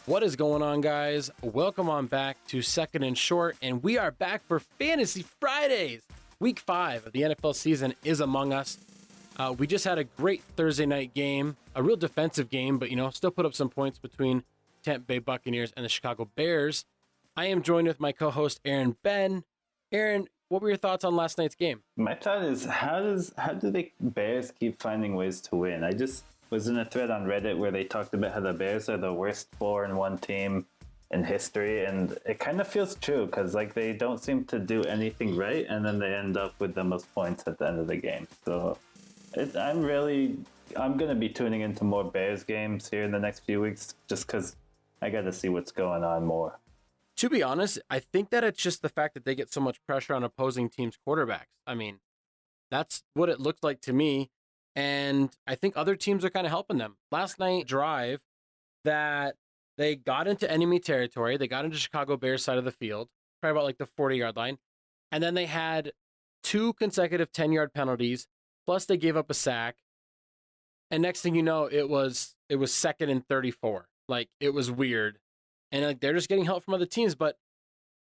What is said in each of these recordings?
What is going on, guys? Welcome on back to Second and Short, and we are back for Fantasy Fridays. Week 5 of the NFL season is among us. We just had a great Thursday night game, a real defensive game, but still put up some points between Tampa Bay Buccaneers and the Chicago Bears. I am joined with my co-host Aaron Ben. Aaron, what were your thoughts on last night's game? My thought is, how do the Bears keep finding ways to win? I just was in a thread on Reddit where they talked about how the Bears are the worst 4-1 team in history, and it kind of feels true because they don't seem to do anything right, and then they end up with the most points at the end of the game. So I'm going to be tuning into more Bears games here in the next few weeks just because I got to see what's going on more. To be honest, I think that it's just the fact that they get so much pressure on opposing teams' quarterbacks. I mean, that's what it looked like to me. And I think other teams are kind of helping them. Last night drive that they got into enemy territory. They got into Chicago Bears side of the field, probably about the 40-yard line. And then they had 2 consecutive 10-yard penalties. Plus they gave up a sack. And next thing you know, it was 2nd and 34. It was weird. And they're just getting help from other teams. But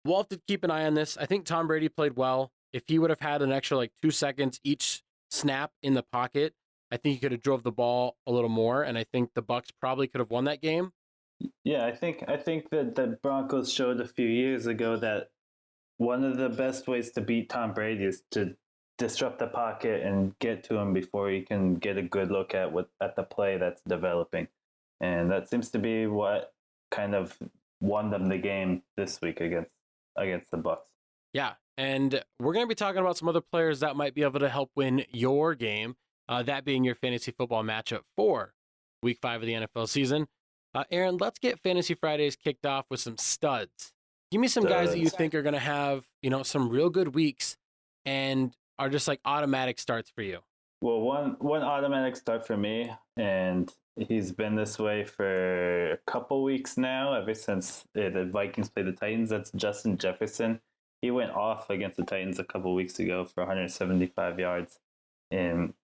we'll have to keep an eye on this. I think Tom Brady played well. If he would have had an extra 2 seconds each snap in the pocket, I think he could have drove the ball a little more, and I think the Bucs probably could have won that game. Yeah, I think that the Broncos showed a few years ago that one of the best ways to beat Tom Brady is to disrupt the pocket and get to him before he can get a good look at the play that's developing. And that seems to be what kind of won them the game this week against the Bucs. Yeah, and we're going to be talking about some other players that might be able to help win your game. That being your fantasy football matchup for Week 5 of the NFL season. Aaron, let's get Fantasy Fridays kicked off with some studs. Give me some guys that you think are going to have, some real good weeks and are just automatic starts for you. Well, one automatic start for me, and he's been this way for a couple weeks now, ever since the Vikings played the Titans. That's Justin Jefferson. He went off against the Titans a couple weeks ago for 175 yards. And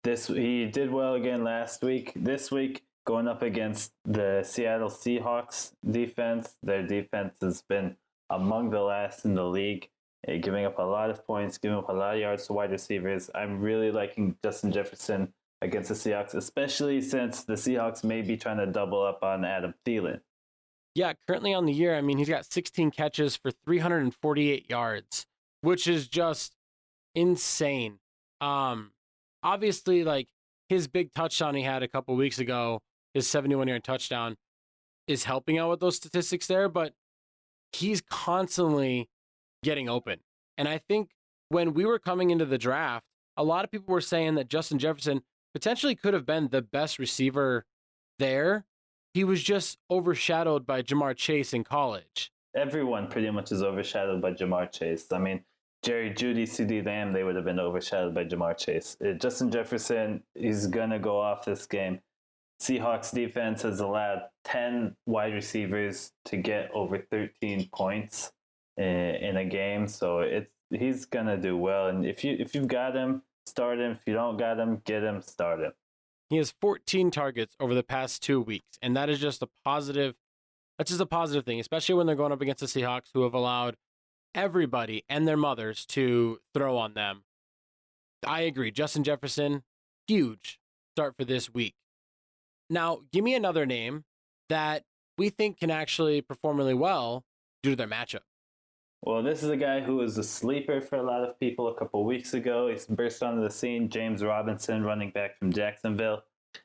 he did well again last week. This week, going up against the Seattle Seahawks defense, their defense has been among the last in the league, giving up a lot of points, giving up a lot of yards to wide receivers. I'm really liking Justin Jefferson against the Seahawks, especially since the Seahawks may be trying to double up on Adam Thielen. Yeah, currently on the year, he's got 16 catches for 348 yards, which is just insane. Obviously, his big touchdown he had a couple weeks ago, his 71-yard touchdown, is helping out with those statistics there, but he's constantly getting open. And I think when we were coming into the draft, a lot of people were saying that Justin Jefferson potentially could have been the best receiver there. He was just overshadowed by Jamar Chase in college. Everyone pretty much is overshadowed by Jamar Chase. I mean, Jerry Jeudy, CeeDee Lamb, they would have been overshadowed by Jamar Chase. Justin Jefferson is going to go off this game. Seahawks defense has allowed 10 wide receivers to get over 13 points in a game. So he's going to do well. And if you've got him, start him. If you don't got him, get him, start him. He has 14 targets over the past 2 weeks, and that is just a positive. That's just a positive thing, especially when they're going up against the Seahawks, who have allowed everybody and their mothers to throw on them. I agree. Justin Jefferson, huge start for this week. Now, give me another name that we think can actually perform really well due to their matchup. Well, this is a guy who was a sleeper for a lot of people a couple weeks ago. He's burst onto the scene, James Robinson, running back from Jacksonville.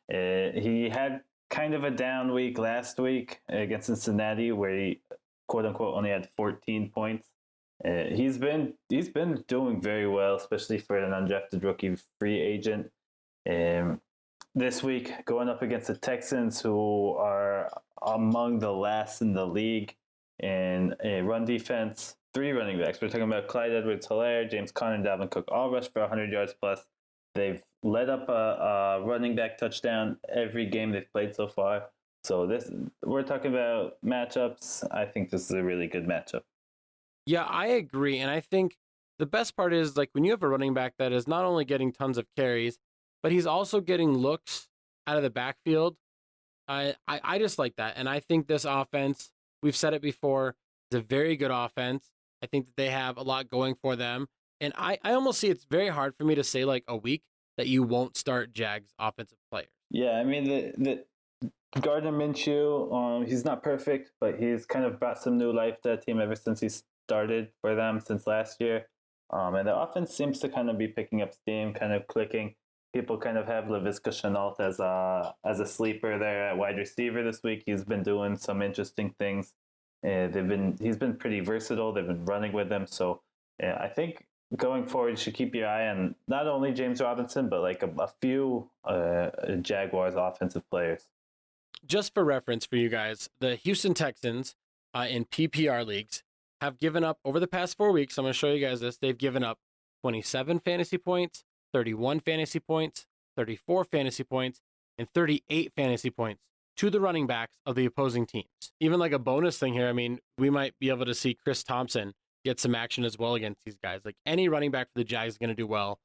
He had kind of a down week last week against Cincinnati, where he, quote unquote, only had 14 points. He's been doing very well, especially for an undrafted rookie free agent. This week, going up against the Texans, who are among the last in the league in a run defense. 3 running backs. We're talking about Clyde Edwards-Helaire, James Conner, and Dalvin Cook, all rushed for 100 yards plus. They've led up a running back touchdown every game they've played so far. So we're talking about matchups. I think this is a really good matchup. Yeah, I agree. And I think the best part is when you have a running back that is not only getting tons of carries, but he's also getting looks out of the backfield I just like that. And I think this offense, we've said it before, is a very good offense. I think that they have a lot going for them. And I almost see it's very hard for me to say like a week that you won't start Jags offensive players. Yeah, I mean, the Gardner Minshew, he's not perfect, but he's kind of brought some new life to that team ever since he started for them since last year. And the offense seems to kind of be picking up steam, kind of clicking. People kind of have Laviska Shenault as a sleeper there at wide receiver this week. He's been doing some interesting things. He's been pretty versatile. They've been running with him, so I think going forward, you should keep your eye on not only James Robinson, but like a few Jaguars offensive players. Just for reference for you guys, the Houston Texans in PPR leagues have given up over the past 4 weeks. I'm going to show you guys this. They've given up 27 fantasy points, 31 fantasy points, 34 fantasy points, and 38 fantasy points to the running backs of the opposing teams. Even like a bonus thing here, I mean, we might be able to see Chris Thompson get some action as well against these guys. Like any running back for the Jags is going to do well.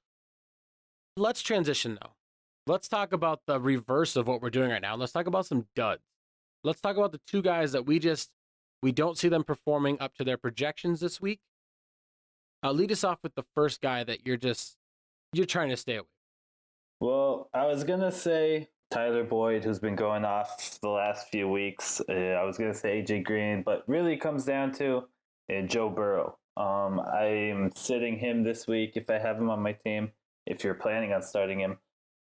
Let's transition though. Let's talk about the reverse of what we're doing right now. Let's talk about some duds. Let's talk about the two guys that we don't see them performing up to their projections this week. Lead us off with the first guy that you're trying to stay away. Well, I was going to say Tyler Boyd, who's been going off the last few weeks. I was going to say AJ Green, but really comes down to Joe Burrow. I'm sitting him this week if I have him on my team, if you're planning on starting him.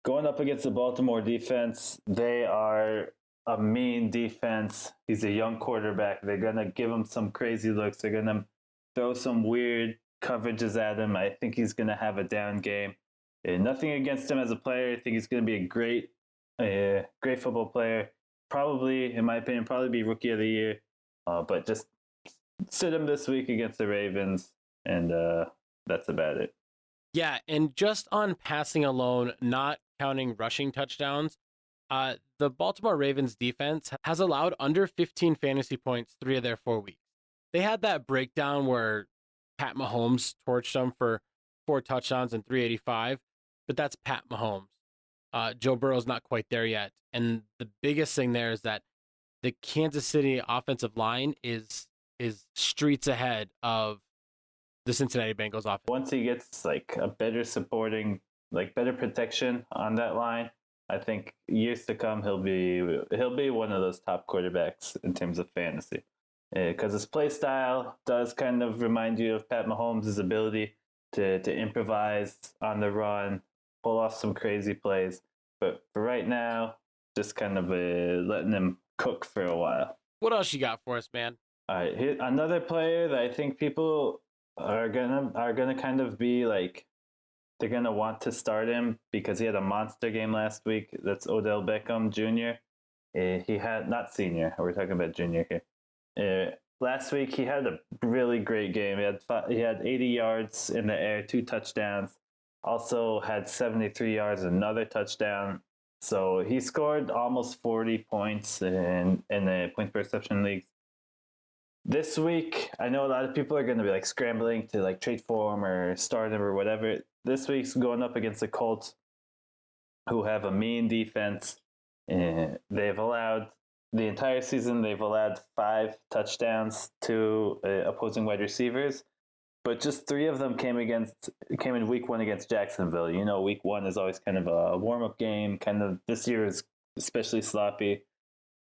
Going up against the Baltimore defense, they are a mean defense. He's a young quarterback. They're going to give him some crazy looks. They're going to throw some weird coverages at him. I think he's going to have a down game. Nothing against him as a player. I think he's going to be a great football player. Probably, in my opinion, be rookie of the year. But just sit him this week against the Ravens, and that's about it. Yeah, and just on passing alone, not counting rushing touchdowns, the Baltimore Ravens defense has allowed under 15 fantasy points 3 of their 4 weeks. They had that breakdown where Pat Mahomes torched them for 4 touchdowns and 385, but that's Pat Mahomes. Joe Burrow's not quite there yet. And the biggest thing there is that the Kansas City offensive line is streets ahead of the Cincinnati Bengals offense. Once he gets like a better supporting, like better protection on that line, I think years to come he'll be one of those top quarterbacks in terms of fantasy. Because his play style does kind of remind you of Pat Mahomes' ability to improvise on the run, pull off some crazy plays. But for right now, just kind of letting him cook for a while. What else you got for us, man? All right, another player that I think people are gonna kind of be like, they're gonna want to start him because he had a monster game last week. That's Odell Beckham Jr. He had, not senior. We're talking about junior here. Last week he had a really great game. He had 80 yards in the air, 2 touchdowns. Also had 73 yards, another touchdown. So he scored almost 40 points in the point per reception leagues. This week, I know a lot of people are going to be like scrambling to like trade for him or start him or whatever. This week's going up against the Colts, who have a mean defense. They've allowed, the entire season, they've allowed 5 touchdowns to opposing wide receivers, but just 3 of them came in week 1 against Jacksonville. You know, week 1 is always kind of a warm-up game. Kind of this year is especially sloppy.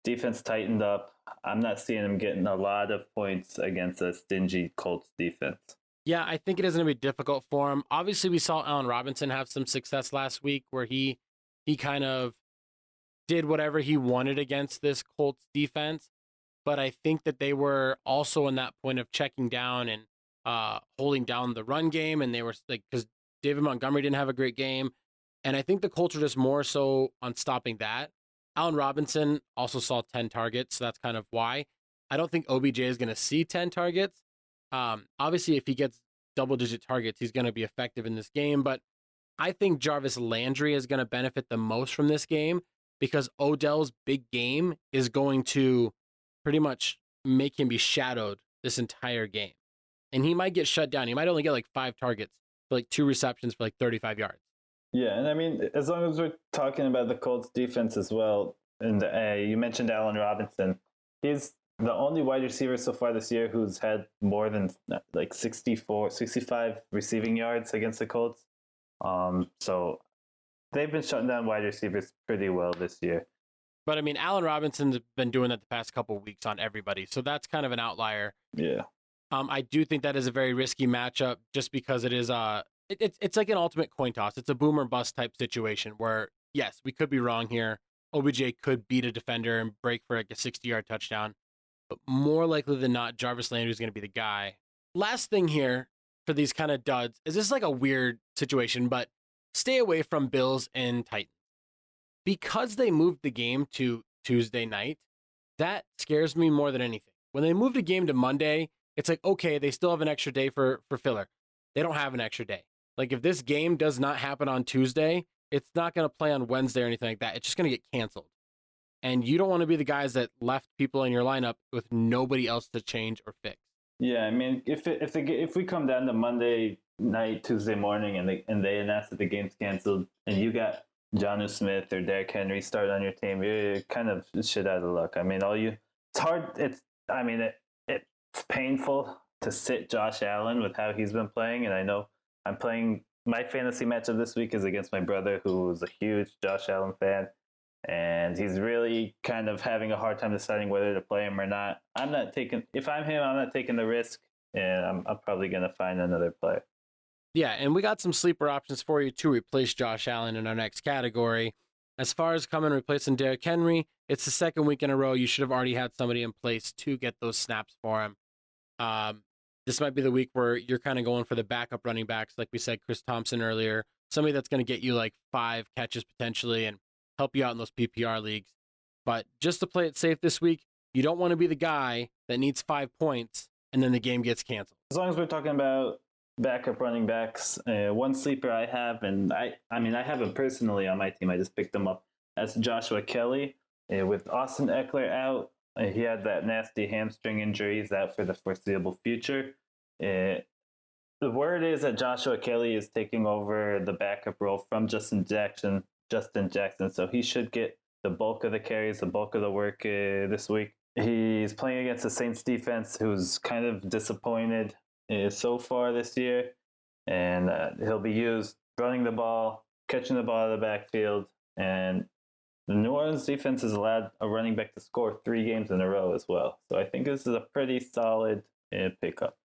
Defense tightened up. I'm not seeing him getting a lot of points against a stingy Colts defense. Yeah, I think it is going to be difficult for him. Obviously, we saw Allen Robinson have some success last week where he kind of did whatever he wanted against this Colts defense. But I think that they were also in that point of checking down and holding down the run game. And they were like, because David Montgomery didn't have a great game. And I think the Colts are just more so on stopping that. Allen Robinson also saw 10 targets, so that's kind of why. I don't think OBJ is going to see 10 targets. Obviously, if he gets double-digit targets, he's going to be effective in this game. But I think Jarvis Landry is going to benefit the most from this game because Odell's big game is going to pretty much make him be shadowed this entire game. And he might get shut down. He might only get like 5 targets for like 2 receptions for like 35 yards. Yeah, and I mean, as long as we're talking about the Colts defense as well, and you mentioned Allen Robinson. He's the only wide receiver so far this year who's had more than like 65 receiving yards against the Colts. So they've been shutting down wide receivers pretty well this year. But I mean, Allen Robinson's been doing that the past couple of weeks on everybody, so that's kind of an outlier. Yeah. I do think that is a very risky matchup just because it is it's like an ultimate coin toss. It's a boom or bust type situation where yes, we could be wrong here. OBJ could beat a defender and break for like a 60-yard touchdown, but more likely than not, Jarvis Landry is going to be the guy. Last thing here for these kind of duds is this like a weird situation, but stay away from Bills and Titans. Because they moved the game to Tuesday night, that scares me more than anything. When they moved a game to Monday, it's like, okay, they still have an extra day for filler. They don't have an extra day. Like if this game does not happen on Tuesday, it's not going to play on Wednesday or anything like that. It's just going to get canceled. And you don't want to be the guys that left people in your lineup with nobody else to change or fix. Yeah, I mean, if we come down to Monday night, Tuesday morning, and they announce that the game's canceled, and you got Jonnu Smith or Derrick Henry start on your team, you're kind of shit out of luck. I mean, it's hard. It's painful to sit Josh Allen with how he's been playing, and I know I'm playing. My fantasy matchup this week is against my brother, who's a huge Josh Allen fan, and he's really kind of having a hard time deciding whether to play him or not. If I'm him, I'm not taking the risk, and I'm probably going to find another player. Yeah, and we got some sleeper options for you to replace Josh Allen in our next category. As far as coming and replacing Derrick Henry, it's the second week in a row. You should have already had somebody in place to get those snaps for him. This might be the week where you're kind of going for the backup running backs, like we said, Chris Thompson earlier, somebody that's going to get you like 5 catches potentially and help you out in those PPR leagues. But just to play it safe this week, you don't want to be the guy that needs 5 points and then the game gets canceled. As long as we're talking about backup running backs, one sleeper I have, and I have him personally on my team. I just picked him up. That's Joshua Kelly. With Austin Eckler out, he had that nasty hamstring injury. He's out for the foreseeable future. The word is that Joshua Kelly is taking over the backup role from Justin Jackson. So he should get the bulk of the carries, the bulk of the work this week. He's playing against the Saints defense, who's kind of disappointed so far this year, and he'll be used running the ball, catching the ball out of the backfield, and the New Orleans defense has allowed a running back to score 3 games in a row as well. So I think this is a pretty solid pickup.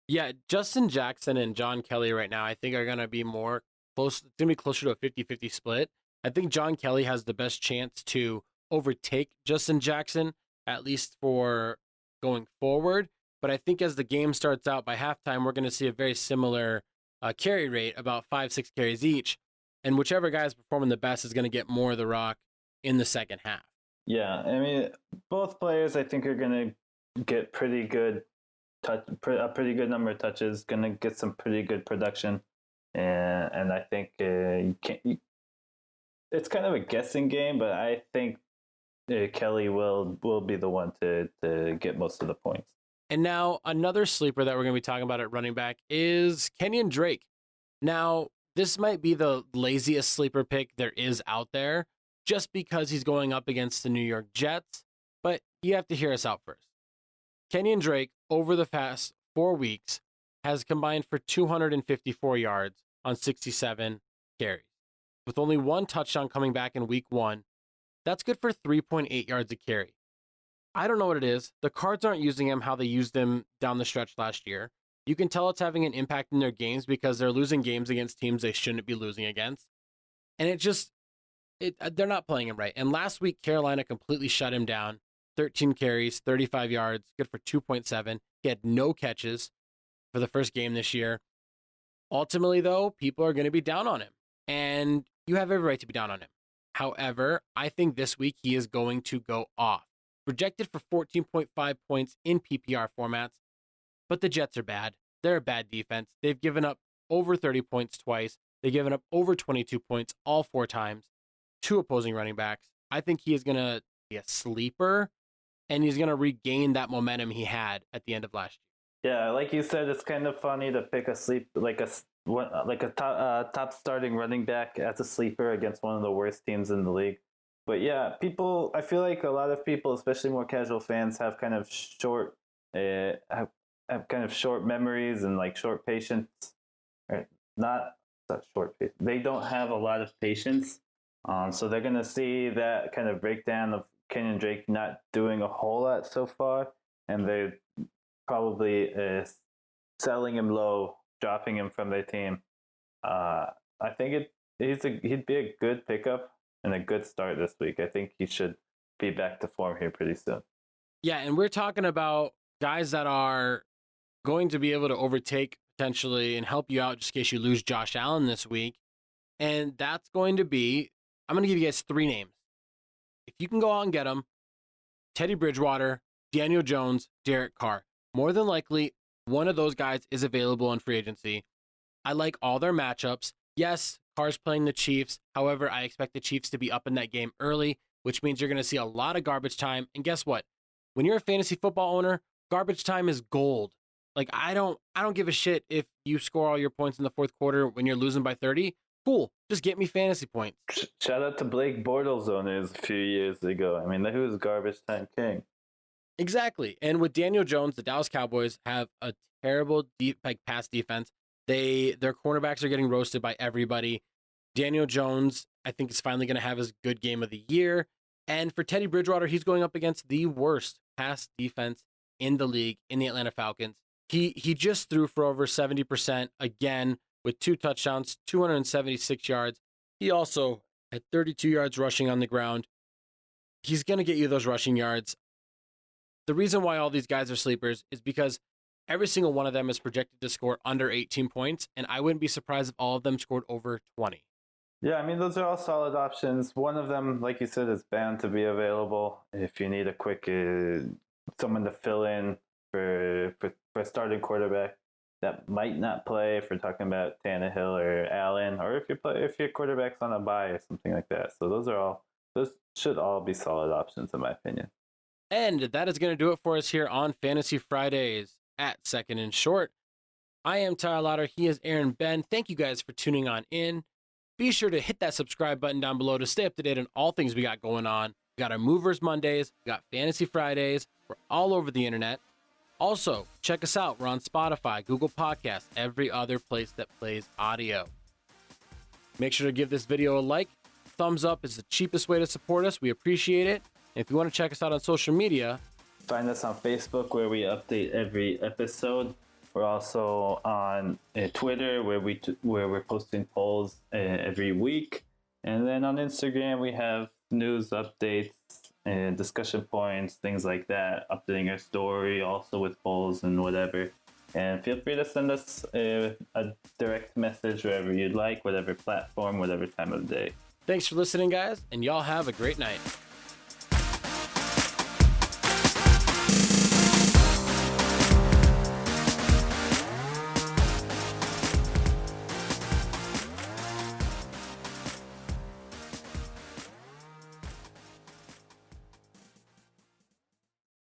Yeah, Justin Jackson and John Kelly right now, I think are going to be more close. It's going to be closer to a 50-50 split. I think John Kelly has the best chance to overtake Justin Jackson, at least for going forward. But I think as the game starts out by halftime, we're going to see a very similar carry rate, about 5-6 carries each. And whichever guy is performing the best is going to get more of the rock in the second half. Yeah, I mean, both players I think are going to get a pretty good number of touches, going to get some pretty good production. And I think it's kind of a guessing game, but I think Kelly will be the one to get most of the points. And now another sleeper that we're going to be talking about at running back is Kenyon Drake. Now, this might be the laziest sleeper pick there is out there just because he's going up against the New York Jets, but you have to hear us out first. Kenyon Drake, over the past 4 weeks, has combined for 254 yards on 67 carries. With only 1 touchdown coming back in week 1, that's good for 3.8 yards a carry. I don't know what it is. The Cards aren't using him how they used him down the stretch last year. You can tell it's having an impact in their games because they're losing games against teams they shouldn't be losing against. And they're not playing him right. And last week, Carolina completely shut him down. 13 carries, 35 yards, good for 2.7. He had no catches for the first game this year. Ultimately, though, people are going to be down on him. And you have every right to be down on him. However, I think this week he is going to go off. Projected for 14.5 points in PPR formats. But the Jets are bad. They're a bad defense. They've given up over 30 points twice. They've given up over 22 points all 4 times to opposing running backs. I think he is going to be a sleeper, and he's going to regain that momentum he had at the end of last year. Yeah, like you said, it's kind of funny to pick a top starting running back as a sleeper against one of the worst teams in the league. But yeah, I feel like a lot of people, especially more casual fans, have kind of have kind of short memories and like short patience. Right? Not such short patience. They don't have a lot of patience. So they're going to see that kind of breakdown of Kenyon Drake not doing a whole lot so far. And they're probably selling him low, dropping him from their team. I think he'd be a good pickup and a good start this week. I think he should be back to form here pretty soon. Yeah, and we're talking about guys that are going to be able to overtake potentially and help you out just in case you lose Josh Allen this week. And that's going to be, I'm going to give you guys 3 names. If you can go out and get them, Teddy Bridgewater, Daniel Jones, Derek Carr. More than likely, one of those guys is available in free agency. I like all their matchups. Yes, Carr's playing the Chiefs. However, I expect the Chiefs to be up in that game early, which means you're going to see a lot of garbage time. And guess what? When you're a fantasy football owner, garbage time is gold. Like, I don't give a shit if you score all your points in the fourth quarter when you're losing by 30. Cool. Just get me fantasy points. Shout out to Blake Bortles owners a few years ago. I mean, he was garbage time king. Exactly. And with Daniel Jones, the Dallas Cowboys have a terrible pass defense. Their cornerbacks are getting roasted by everybody. Daniel Jones, I think, is finally going to have his good game of the year. And for Teddy Bridgewater, he's going up against the worst pass defense in the league in the Atlanta Falcons. He just threw for over 70% again with 2 touchdowns, 276 yards. He also had 32 yards rushing on the ground. He's going to get you those rushing yards. The reason why all these guys are sleepers is because every single one of them is projected to score under 18 points, and I wouldn't be surprised if all of them scored over 20. Yeah, I mean, those are all solid options. One of them, like you said, is bound to be available if you need a quick someone to fill in for a starting quarterback that might not play. If we're talking about Tannehill or Allen, or if your quarterback's on a bye or something like that. So those should all be solid options in my opinion. And that is going to do it for us here on Fantasy Fridays at Second and Short. I am Tyler Lauder. He is Aaron Ben. Thank you guys for tuning on in. Be sure to hit that subscribe button down below to stay up to date on all things we got going on. We got our Movers Mondays. We got Fantasy Fridays. We're all over the internet. Also, check us out. We're on Spotify, Google Podcasts, every other place that plays audio. Make sure to give this video a like. Thumbs up is the cheapest way to support us. We appreciate it. And if you want to check us out on social media, find us on Facebook where we update every episode. We're also on Twitter where we're posting polls every week. And then on Instagram, we have news updates and discussion points, things like that, updating our story also with polls and whatever. And feel free to send us a direct message wherever you'd like, whatever platform, whatever time of the day. Thanks for listening, guys, and y'all have a great night.